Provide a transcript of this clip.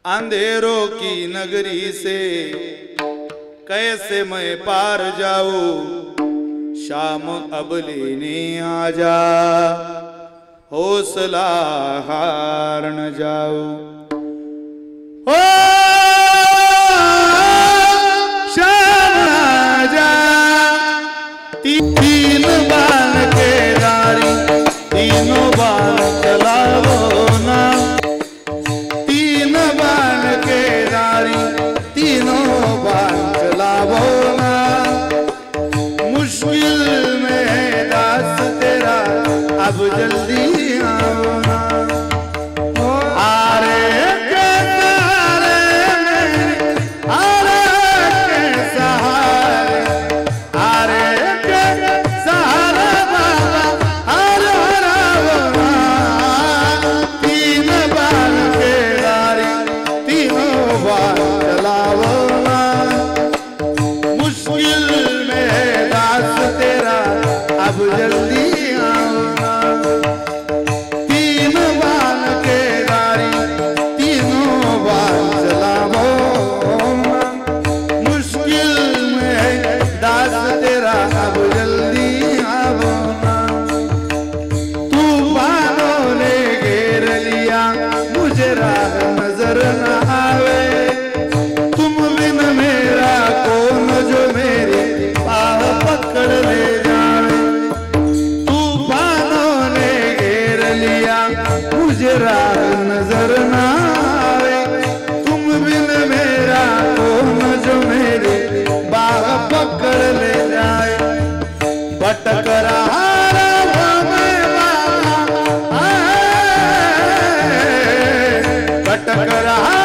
अंधेरों की नगरी से कैसे मैं पार जाऊं, शाम अब लेने आ जा, हौसला हार न जाऊं। ओ शाम आ जा, तीन बाण के दारी, तीनों बाण चलावो ना, तीन बाण के दारी, तीनों बाण चलावो ना। मुश्किल में है दास तेरा, अब जल्दी आओ ना। अब जल्दी आओ ना। तीन बाण के दारी, तीनों बाण चलावो ना। मुश्किल में है दास तेरा, अब जल्दी आओ ना। तूफानों ने घेर लिया, मुझे राह नजर न आवे। तुम बिन मेरा कौन जो मेरी बाह पकड़ ले जावे। मुझे राह नजर न आवे, तुम बिन मेरा कौन जो मेरी बाह पकड़ ले जाए। भटक रहा मैं बाबा, भटक रहा